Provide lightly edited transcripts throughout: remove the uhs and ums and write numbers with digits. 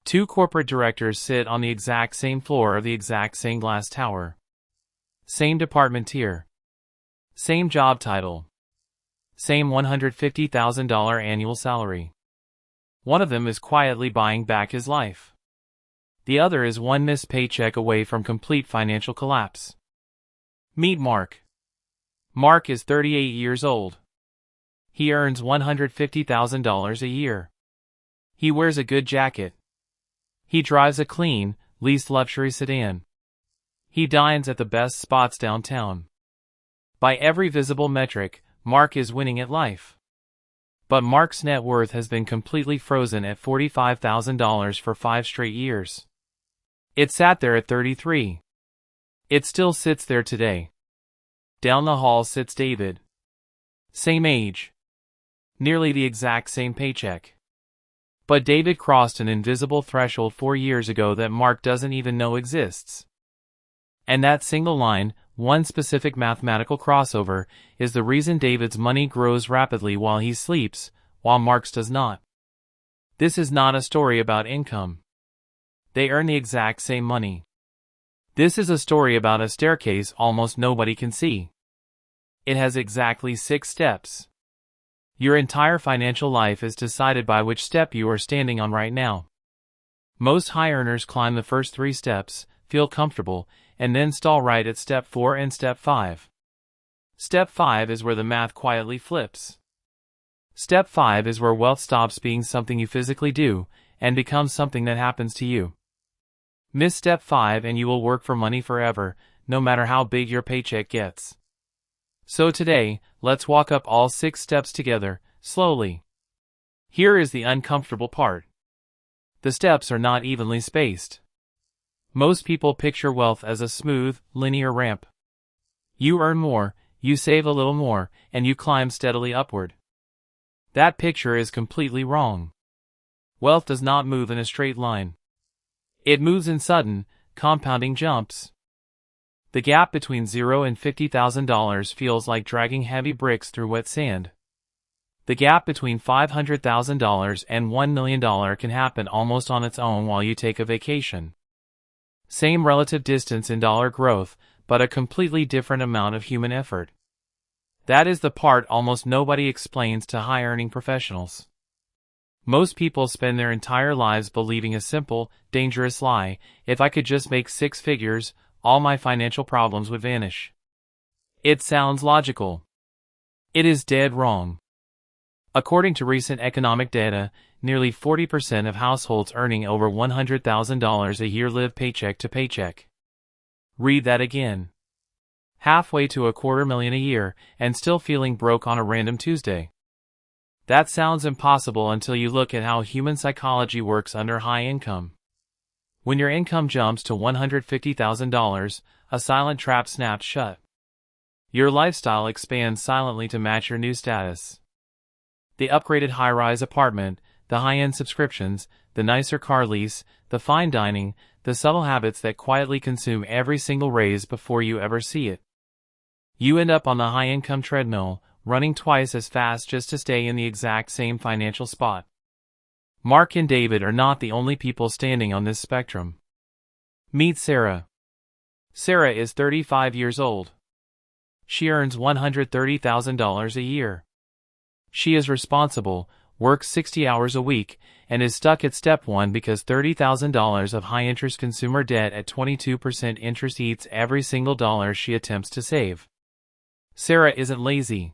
Two corporate directors sit on the exact same floor of the exact same glass tower. Same department tier. Same job title. Same $150,000 annual salary. One of them is quietly buying back his life. The other is one missed paycheck away from complete financial collapse. Meet Mark. Mark is 38 years old. He earns $150,000 a year. He wears a good jacket. He drives a clean, leased luxury sedan. He dines at the best spots downtown. By every visible metric, Mark is winning at life. But Mark's net worth has been completely frozen at $45,000 for 5 straight years. It sat there at 33. It still sits there today. Down the hall sits David. Same age. Nearly the exact same paycheck. But David crossed an invisible threshold 4 years ago that Mark doesn't even know exists. And that single line, one specific mathematical crossover, is the reason David's money grows rapidly while he sleeps, while Mark's does not. This is not a story about income. They earn the exact same money. This is a story about a staircase almost nobody can see. It has exactly 6 steps. Your entire financial life is decided by which step you are standing on right now. Most high earners climb the first 3 steps, feel comfortable, and then stall right at step 4 and step 5. Step 5 is where the math quietly flips. Step 5 is where wealth stops being something you physically do, and becomes something that happens to you. Miss step 5 and you will work for money forever, no matter how big your paycheck gets. So today, let's walk up all 6 steps together, slowly. Here is the uncomfortable part. The steps are not evenly spaced. Most people picture wealth as a smooth, linear ramp. You earn more, you save a little more, and you climb steadily upward. That picture is completely wrong. Wealth does not move in a straight line. It moves in sudden, compounding jumps. The gap between $0 and $50,000 feels like dragging heavy bricks through wet sand. The gap between $500,000 and $1 million can happen almost on its own while you take a vacation. Same relative distance in dollar growth, but a completely different amount of human effort. That is the part almost nobody explains to high-earning professionals. Most people spend their entire lives believing a simple, dangerous lie: if I could just make 6 figures, all my financial problems would vanish. It sounds logical. It is dead wrong. According to recent economic data, nearly 40% of households earning over $100,000 a year live paycheck to paycheck. Read that again. Halfway to $250,000 a year, and still feeling broke on a random Tuesday. That sounds impossible until you look at how human psychology works under high income. When your income jumps to $150,000, a silent trap snaps shut. Your lifestyle expands silently to match your new status. The upgraded high-rise apartment, the high-end subscriptions, the nicer car lease, the fine dining, the subtle habits that quietly consume every single raise before you ever see it. You end up on the high-income treadmill, running twice as fast just to stay in the exact same financial spot. Mark and David are not the only people standing on this spectrum. Meet Sarah. Sarah is 35 years old. She earns $130,000 a year. She is responsible, works 60 hours a week, and is stuck at step 1 because $30,000 of high-interest consumer debt at 22% interest eats every single dollar she attempts to save. Sarah isn't lazy.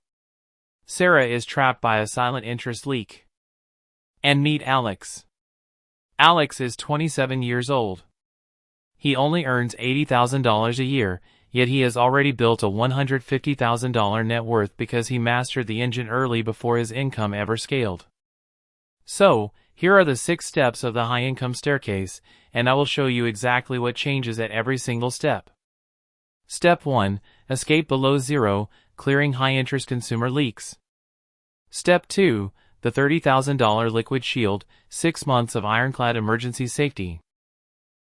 Sarah is trapped by a silent interest leak. And meet Alex. Alex is 27 years old. He only earns $80,000 a year, yet he has already built a $150,000 net worth because he mastered the engine early before his income ever scaled. So, here are the 6 steps of the high-income staircase, and I will show you exactly what changes at every single step. Step 1. Escape below zero, clearing high-interest consumer leaks. Step 2. The $30,000 liquid shield, 6 months of ironclad emergency safety.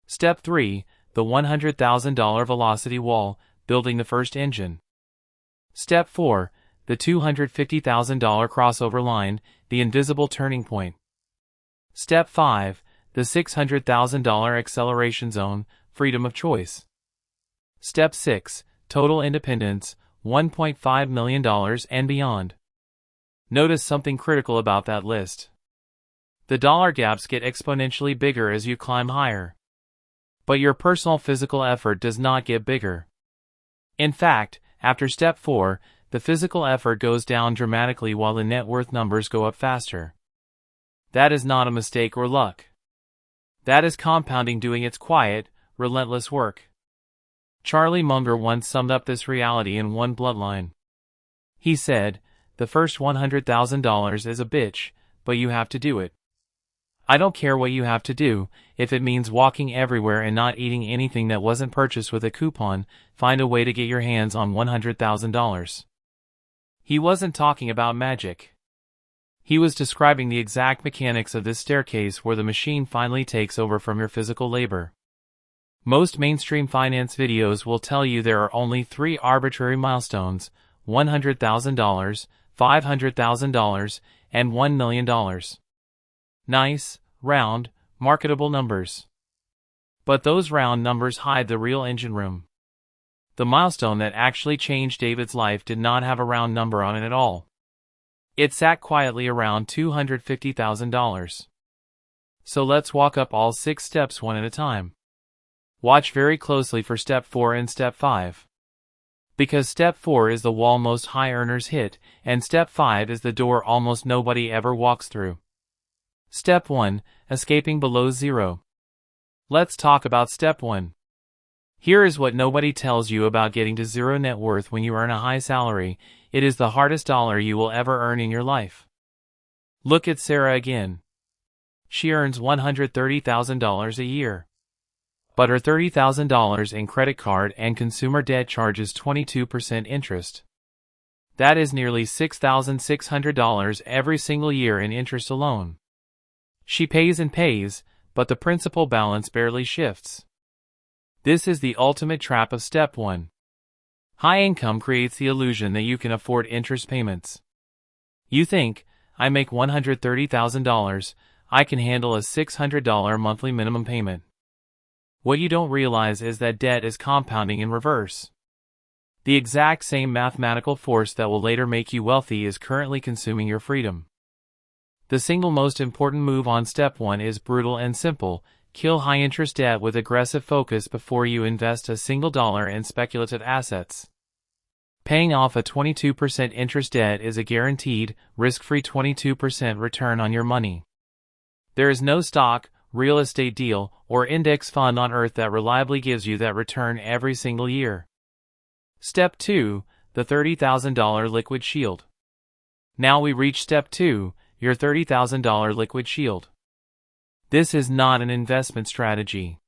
Step 3. The $100,000 velocity wall, building the first engine. Step 4. The $250,000 crossover line, the invisible turning point. Step 5. the $600,000 acceleration zone, freedom of choice. Step 6, total independence, $1.5 million and beyond. Notice something critical about that list. The dollar gaps get exponentially bigger as you climb higher. But your personal physical effort does not get bigger. In fact, after step 4, the physical effort goes down dramatically while the net worth numbers go up faster. That is not a mistake or luck. That is compounding doing its quiet, relentless work. Charlie Munger once summed up this reality in one bloodline. He said, "The first $100,000 is a bitch, but you have to do it. I don't care what you have to do, if it means walking everywhere and not eating anything that wasn't purchased with a coupon, find a way to get your hands on $100,000. He wasn't talking about magic. He was describing the exact mechanics of this staircase where the machine finally takes over from your physical labor. Most mainstream finance videos will tell you there are only 3 arbitrary milestones: $100,000, $500,000, and $1 million. Nice, round, marketable numbers. But those round numbers hide the real engine room. The milestone that actually changed David's life did not have a round number on it at all. It sat quietly around $250,000. So let's walk up all 6 steps one at a time. Watch very closely for step 4 and step 5. Because step 4 is the wall most high earners hit, and step 5 is the door almost nobody ever walks through. Step 1, escaping below zero. Let's talk about step 1. Here is what nobody tells you about getting to zero net worth when you earn a high salary. It is the hardest dollar you will ever earn in your life. Look at Sarah again. She earns $130,000 a year. But her $30,000 in credit card and consumer debt charges 22% interest. That is nearly $6,600 every single year in interest alone. She pays and pays, but the principal balance barely shifts. This is the ultimate trap of step 1. High income creates the illusion that you can afford interest payments. You think, I make $130,000, I can handle a $600 monthly minimum payment. What you don't realize is that debt is compounding in reverse. The exact same mathematical force that will later make you wealthy is currently consuming your freedom. The single most important move on step 1 is brutal and simple: kill high-interest debt with aggressive focus before you invest a single dollar in speculative assets. Paying off a 22% interest debt is a guaranteed, risk-free 22% return on your money. There is no stock, real estate deal, or index fund on earth that reliably gives you that return every single year. Step 2, the $30,000 liquid shield. Now we reach step 2, your $30,000 liquid shield. This is not an investment strategy.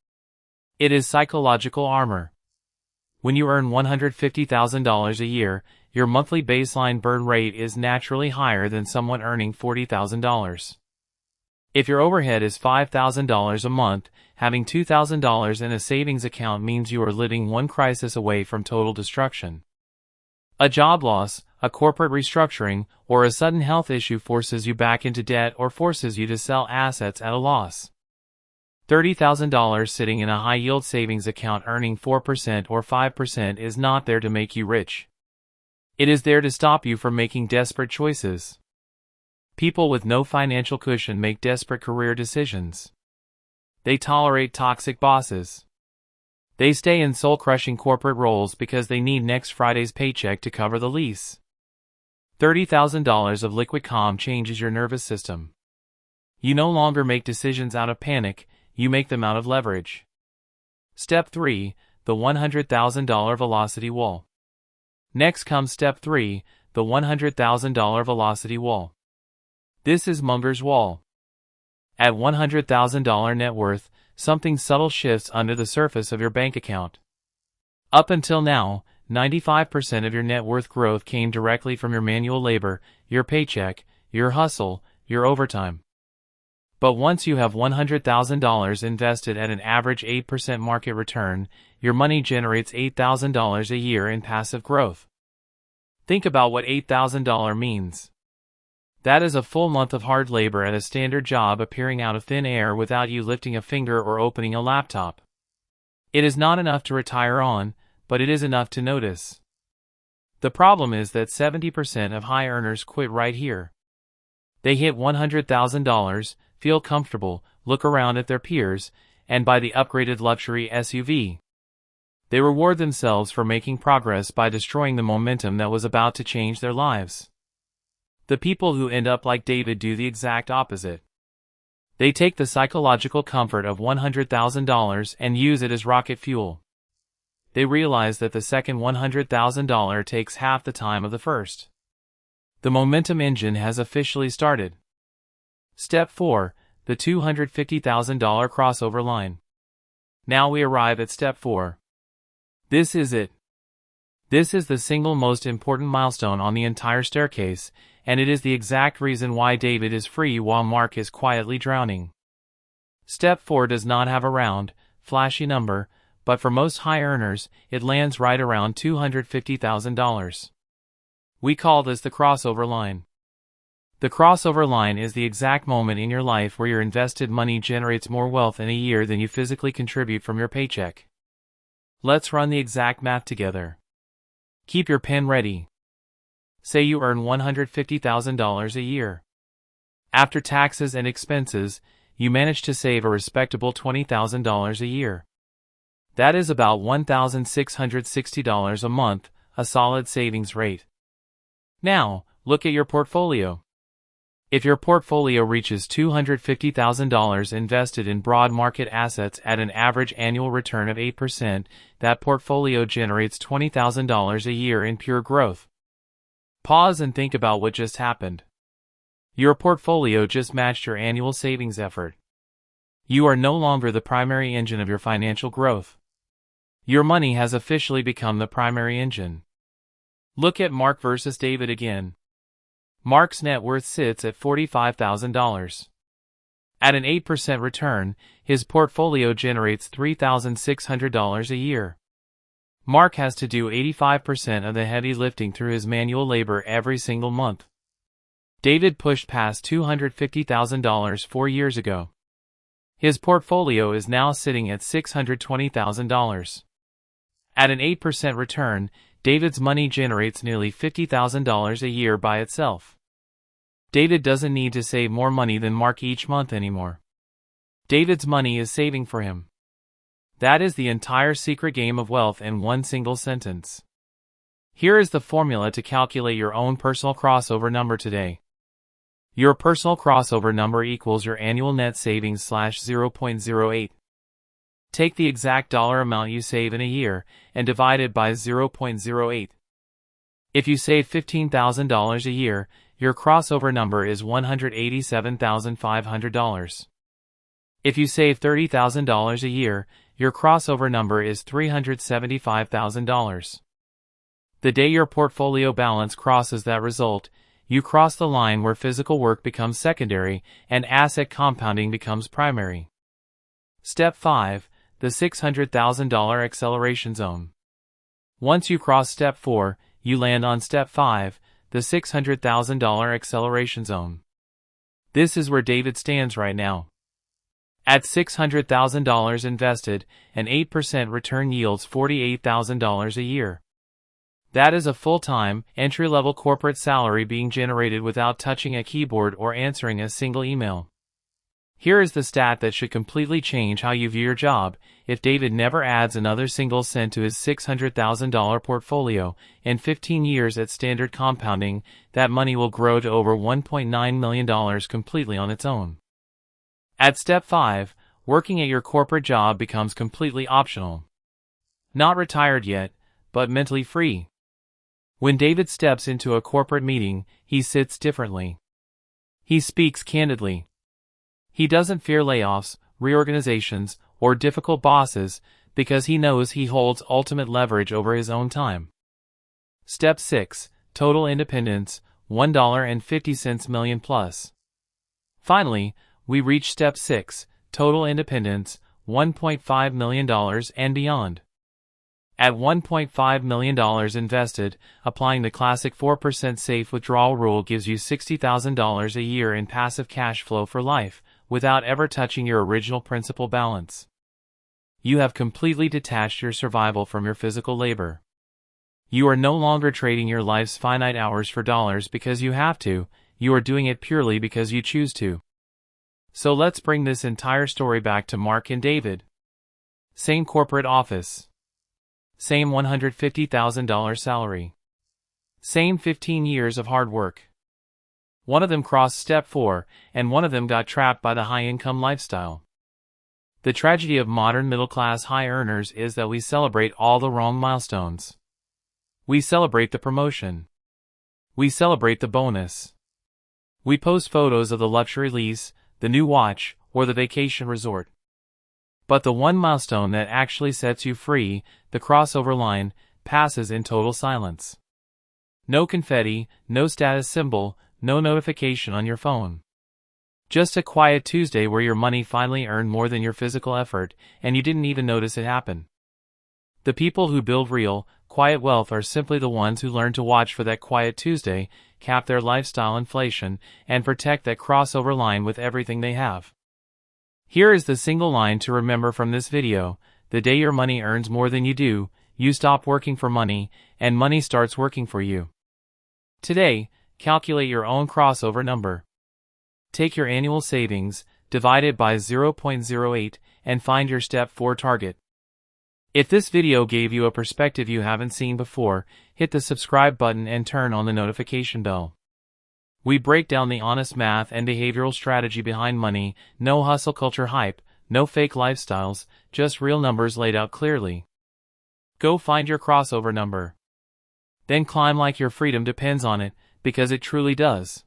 It is psychological armor. When you earn $150,000 a year, your monthly baseline burn rate is naturally higher than someone earning $40,000. If your overhead is $5,000 a month, having $2,000 in a savings account means you are living one crisis away from total destruction. A job loss, a corporate restructuring, or a sudden health issue forces you back into debt or forces you to sell assets at a loss. $30,000 sitting in a high-yield savings account earning 4% or 5% is not there to make you rich. It is there to stop you from making desperate choices. People with no financial cushion make desperate career decisions. They tolerate toxic bosses. They stay in soul-crushing corporate roles because they need next Friday's paycheck to cover the lease. $30,000 of liquid calm changes your nervous system. You no longer make decisions out of panic, you make them out of leverage. Step 3, the $100,000 velocity wall. Next comes step 3, the $100,000 velocity wall. This is Munger's wall. At $100,000 net worth, something subtle shifts under the surface of your bank account. Up until now, 95% of your net worth growth came directly from your manual labor, your paycheck, your hustle, your overtime. But once you have $100,000 invested at an average 8% market return, your money generates $8,000 a year in passive growth. Think about what $8,000 means. That is a full month of hard labor at a standard job appearing out of thin air without you lifting a finger or opening a laptop. It is not enough to retire on, but it is enough to notice. The problem is that 70% of high earners quit right here. They hit $100,000, feel comfortable, look around at their peers, and buy the upgraded luxury SUV. They reward themselves for making progress by destroying the momentum that was about to change their lives. The people who end up like David do the exact opposite. They take the psychological comfort of $100,000 and use it as rocket fuel. They realize that the second $100,000 takes half the time of the first. The momentum engine has officially started. Step 4. The $250,000 crossover line. Now we arrive at Step 4. This is it. This is the single most important milestone on the entire staircase, and it is the exact reason why David is free while Mark is quietly drowning. Step 4 does not have a round, flashy number, but for most high earners, it lands right around $250,000. We call this the crossover line. The crossover line is the exact moment in your life where your invested money generates more wealth in a year than you physically contribute from your paycheck. Let's run the exact math together. Keep your pen ready. Say you earn $150,000 a year. After taxes and expenses, you manage to save a respectable $20,000 a year. That is about $1,660 a month, a solid savings rate. Now, look at your portfolio. If your portfolio reaches $250,000 invested in broad market assets at an average annual return of 8%, that portfolio generates $20,000 a year in pure growth. Pause and think about what just happened. Your portfolio just matched your annual savings effort. You are no longer the primary engine of your financial growth. Your money has officially become the primary engine. Look at Mark versus David again. Mark's net worth sits at $45,000. At an 8% return, his portfolio generates $3,600 a year. Mark has to do 85% of the heavy lifting through his manual labor every single month. David pushed past $250,000 4 years ago. His portfolio is now sitting at $620,000. At an 8% return, David's money generates nearly $50,000 a year by itself. David doesn't need to save more money than Mark each month anymore. David's money is saving for him. That is the entire secret game of wealth in one single sentence. Here is the formula to calculate your own personal crossover number today. Your personal crossover number equals your annual net savings / 0.08. Take the exact dollar amount you save in a year and divide it by 0.08. If you save $15,000 a year, your crossover number is $187,500. If you save $30,000 a year, your crossover number is $375,000. The day your portfolio balance crosses that result, you cross the line where physical work becomes secondary and asset compounding becomes primary. Step 5. The $600,000 acceleration zone. Once you cross Step 4, you land on Step 5, the $600,000 acceleration zone. This is where David stands right now. At $600,000 invested, an 8% return yields $48,000 a year. That is a full-time, entry-level corporate salary being generated without touching a keyboard or answering a single email. Here is the stat that should completely change how you view your job. If David never adds another single cent to his $600,000 portfolio, in 15 years at standard compounding, that money will grow to over $1.9 million completely on its own. At Step 5, working at your corporate job becomes completely optional. Not retired yet, but mentally free. When David steps into a corporate meeting, he sits differently. He speaks candidly. He doesn't fear layoffs, reorganizations, or difficult bosses because he knows he holds ultimate leverage over his own time. Step 6. Total independence, $1.50 million plus. Finally, we reach Step 6, total independence, $1.5 million and beyond. At $1.5 million invested, applying the classic 4% safe withdrawal rule gives you $60,000 a year in passive cash flow for life, without ever touching your original principal balance. You have completely detached your survival from your physical labor. You are no longer trading your life's finite hours for dollars because you have to, you are doing it purely because you choose to. So let's bring this entire story back to Mark and David. Same corporate office. Same $150,000 salary. Same 15 years of hard work. One of them crossed step 4, and one of them got trapped by the high-income lifestyle. The tragedy of modern middle-class high earners is that we celebrate all the wrong milestones. We celebrate the promotion. We celebrate the bonus. We post photos of the luxury lease, the new watch, or the vacation resort. But the one milestone that actually sets you free, the crossover line, passes in total silence. No confetti, no status symbol, no notification on your phone. Just a quiet Tuesday where your money finally earned more than your physical effort, and you didn't even notice it happen. The people who build real, quiet wealth are simply the ones who learn to watch for that quiet Tuesday, cap their lifestyle inflation, and protect that crossover line with everything they have. Here is the single line to remember from this video: the day your money earns more than you do, you stop working for money, and money starts working for you. Today, calculate your own crossover number. Take your annual savings, divide it by 0.08, and find your step 4 target. If this video gave you a perspective you haven't seen before, hit the subscribe button and turn on the notification bell. We break down the honest math and behavioral strategy behind money, no hustle culture hype, no fake lifestyles, just real numbers laid out clearly. Go find your crossover number. Then climb like your freedom depends on it, because it truly does.